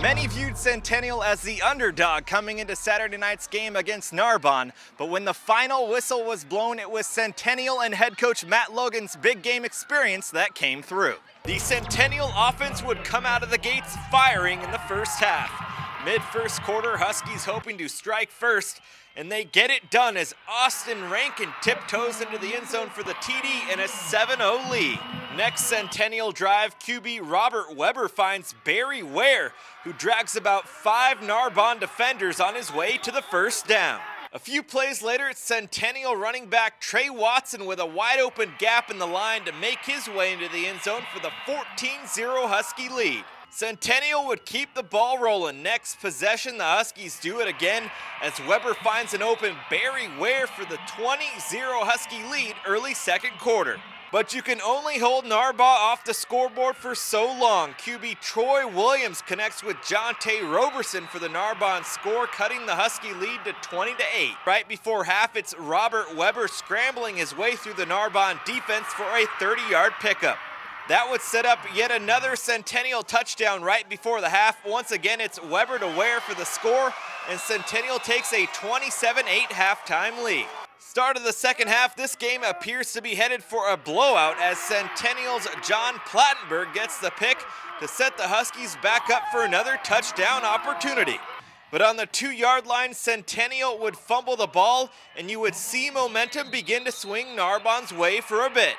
Many viewed Centennial as the underdog coming into Saturday night's game against Narbonne, but when the final whistle was blown, it was Centennial and head coach Matt Logan's big game experience that came through. The Centennial offense would come out of the gates firing in the first half. Mid-first quarter, Huskies hoping to strike first, and they get it done as Austin Rankin tiptoes into the end zone for the TD and a 7-0 lead. Next Centennial drive, QB Robert Weber finds Barry Ware, who drags about 5 Narbonne defenders on his way to the first down. A few plays later, it's Centennial running back Trey Watson with a wide open gap in the line to make his way into the end zone for the 14-0 Husky lead. Centennial would keep the ball rolling. Next possession, the Huskies do it again as Weber finds an open Barry Ware for the 20-0 Husky lead early second quarter. But you can only hold Narbonne off the scoreboard for so long. QB Troy Williams connects with Jonte Roberson for the Narbonne score, cutting the Husky lead to 20-8. Right before half, it's Robert Weber scrambling his way through the Narbonne defense for a 30-yard pickup. That would set up yet another Centennial touchdown right before the half. Once again, it's Weber to Ware for the score, and Centennial takes a 27-8 halftime lead. Start of the second half, this game appears to be headed for a blowout as Centennial's John Plattenberg gets the pick to set the Huskies back up for another touchdown opportunity. But on the 2-yard line, Centennial would fumble the ball, and you would see momentum begin to swing Narbonne's way for a bit.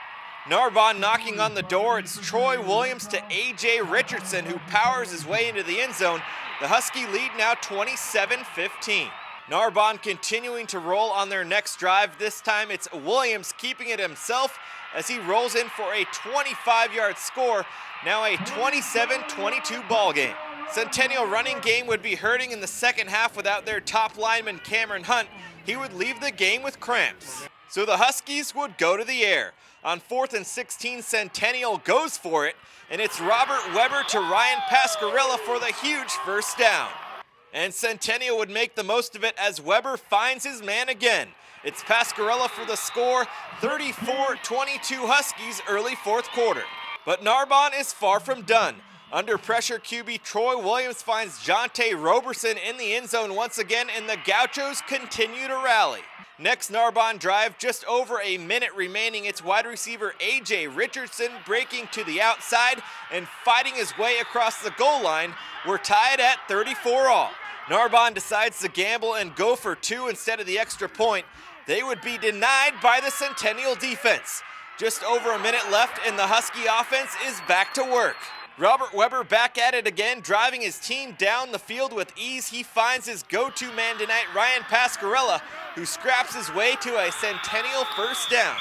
Narbonne knocking on the door, it's Troy Williams to A.J. Richardson, who powers his way into the end zone. The Husky lead now 27-15. Narbonne continuing to roll on their next drive. This time it's Williams keeping it himself as he rolls in for a 25-yard score, now a 27-22 ball game. Centennial running game would be hurting in the second half without their top lineman Cameron Hunt. He would leave the game with cramps. So the Huskies would go to the air. On 4th and 16, Centennial goes for it, and it's Robert Weber to Ryan Pascarella for the huge first down. And Centennial would make the most of it as Weber finds his man again. It's Pascarella for the score, 34-22 Huskies early fourth quarter. But Narbonne is far from done. Under pressure, QB Troy Williams finds Jonte Roberson in the end zone once again, and the Gauchos continue to rally. Next Narbonne drive, just over a minute remaining. It's wide receiver A.J. Richardson breaking to the outside and fighting his way across the goal line. We're tied at 34 all. Narbonne decides to gamble and go for 2 instead of the extra point. They would be denied by the Centennial defense. Just over a minute left, and the Husky offense is back to work. Robert Weber back at it again, driving his team down the field with ease. He finds his go-to man tonight, Ryan Pascarella, who scraps his way to a Centennial first down.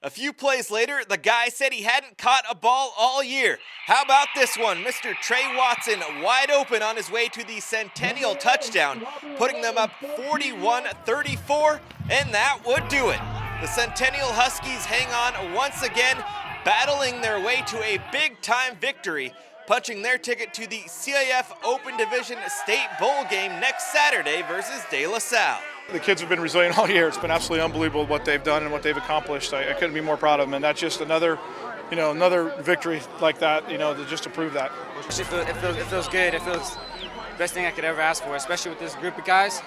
A few plays later, the guy said he hadn't caught a ball all year. How about this one? Mr. Trey Watson wide open on his way to the Centennial touchdown, putting them up 41-34, and that would do it. The Centennial Huskies hang on once again, battling their way to a big-time victory, punching their ticket to the CIF Open Division State Bowl game next Saturday versus De La Salle. The kids have been resilient all year. It's been absolutely unbelievable what they've done and what they've accomplished. I couldn't be more proud of them, and that's just another victory like that, just to prove that. It feels good. It feels the best thing I could ever ask for, especially with this group of guys.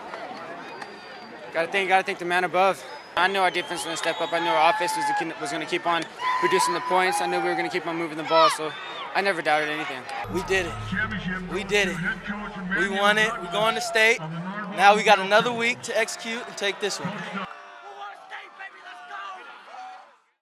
Got to thank the man above. I knew our defense was going to step up. I knew our offense was going to keep on producing the points. I knew we were going to keep on moving the ball, so I never doubted anything. We did it. We did it. We won it. We're going to state. Now we got another week to execute and take this one.